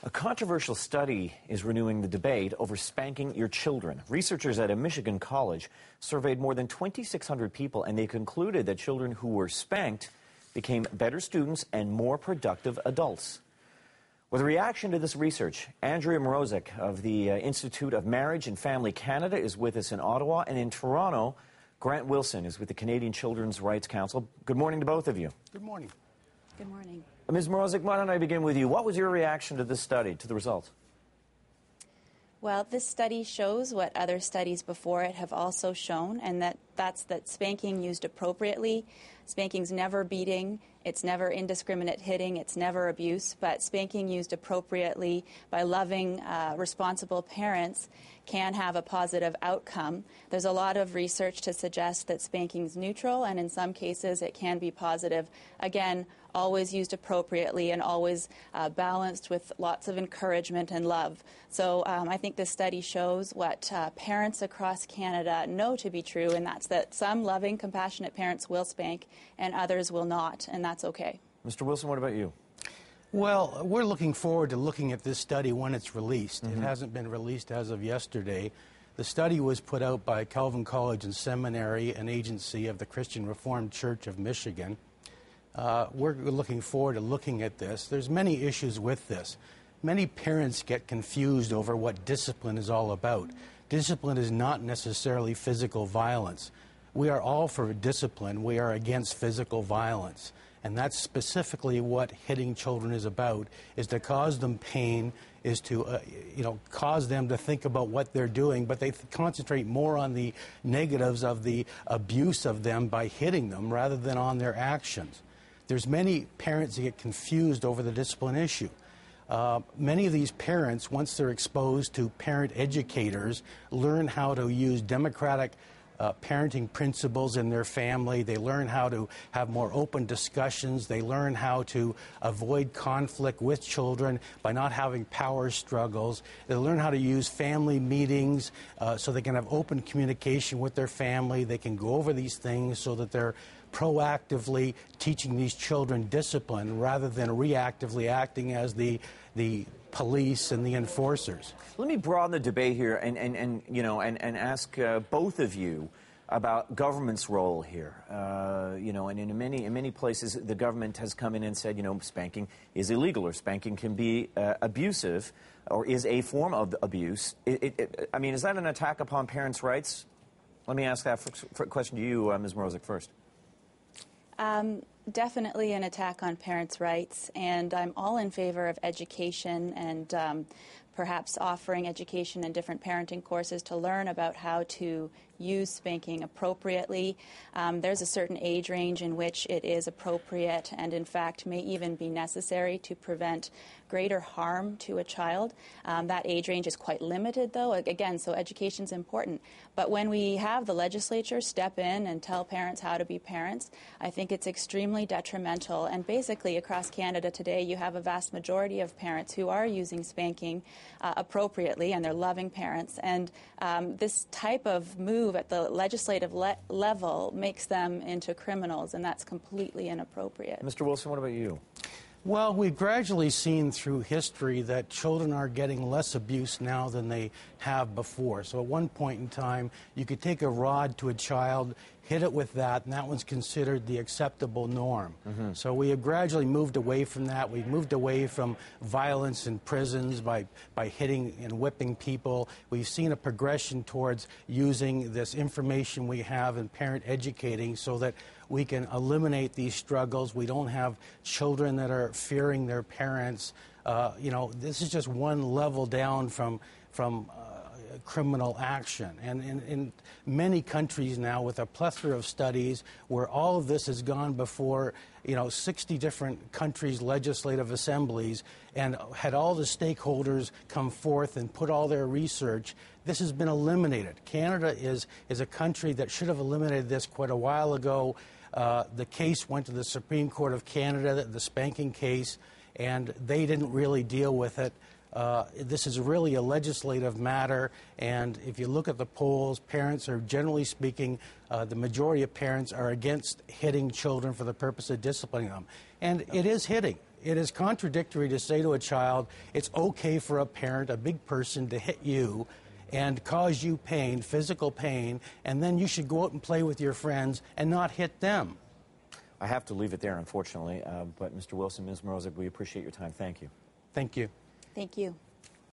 A controversial study is renewing the debate over spanking your children. Researchers at a Michigan college surveyed more than 2,600 people, and they concluded that children who were spanked became better students and more productive adults. With a reaction to this research, Andrea Mrozek of the Institute of Marriage and Family Canada is with us in Ottawa, and in Toronto, Grant Wilson is with the Canadian Children's Rights Council. Good morning to both of you. Good morning. Good morning. Ms. Mrozek, why don't I begin with you? What was your reaction to this study, to the results? Well, this study shows what other studies before it have also shown, and that's that spanking used appropriately. Spanking's never beating, it's never indiscriminate hitting, it's never abuse, but spanking used appropriately by loving, responsible parents can have a positive outcome. There's a lot of research to suggest that spanking's neutral, and in some cases it can be positive. Again, always used appropriately and always balanced with lots of encouragement and love. So I think this study shows what parents across Canada know to be true, and that's that some loving, compassionate parents will spank and others will not, and that's okay. Mr. Wilson, what about you? Well, we're looking forward to looking at this study when it's released. It hasn't been released as of yesterday. The study was put out by Calvin College and Seminary, an agency of the Christian Reformed Church of Michigan. We're looking forward to looking at this. There's many issues with this. Many parents get confused over what discipline is all about. Discipline is not necessarily physical violence. We are all for discipline. We are against physical violence. And that's specifically what hitting children is about, is to cause them pain, is to cause them to think about what they're doing, but they concentrate more on the negatives of the abuse of them by hitting them rather than on their actions. There's many parents that get confused over the discipline issue. Many of these parents, once they're exposed to parent educators, learn how to use democratic parenting principles in their family. They learn how to have more open discussions. They learn how to avoid conflict with children by not having power struggles. They learn how to use family meetings so they can have open communication with their family. They can go over these things so that they're proactively teaching these children discipline rather than reactively acting as the police and the enforcers. Let me broaden the debate here and ask both of you about government's role here. And in many places the government has come in and said, spanking is illegal or spanking can be abusive or is a form of abuse. Is that an attack upon parents' rights? Let me ask that question to you, Ms. Mrozek, first. Definitely an attack on parents' rights, and I'm all in favor of education and perhaps offering education and different parenting courses to learn about how to use spanking appropriately. There's a certain age range in which it is appropriate and, in fact, may even be necessary to prevent greater harm to a child. That age range is quite limited, though, again, so education's important. But when we have the legislature step in and tell parents how to be parents, I think it's extremely detrimental. And basically, across Canada today, you have a vast majority of parents who are using spanking appropriately, and they're loving parents. And this type of move at the legislative level makes them into criminals, and that's completely inappropriate. Mr. Wilson, what about you? Well, we've gradually seen through history that children are getting less abuse now than they have before. So at one point in time, you could take a rod to a child, hit it with that, and that was considered the acceptable norm. So we have gradually moved away from that. We've moved away from violence in prisons by hitting and whipping people. We've seen a progression towards using this information we have in parent educating so that we can eliminate these struggles. We don't have children that are fearing their parents. This is just one level down from criminal action. And in many countries now, with a plethora of studies where all of this has gone before 60 different countries' legislative assemblies and had all the stakeholders come forth and put all their research, this has been eliminated. Canada is a country that should have eliminated this quite a while ago. The case went to the Supreme Court of Canada, the spanking case, and they didn't really deal with it. This is really a legislative matter, and if you look at the polls, parents are generally speaking, the majority of parents are against hitting children for the purpose of disciplining them. And it is hitting. It is contradictory to say to a child, it's okay for a parent, a big person, to hit you and cause you pain, physical pain, and then you should go out and play with your friends and not hit them. I have to leave it there, unfortunately. But Mr. Wilson, Ms. Mrozek, we appreciate your time. Thank you. Thank you. Thank you.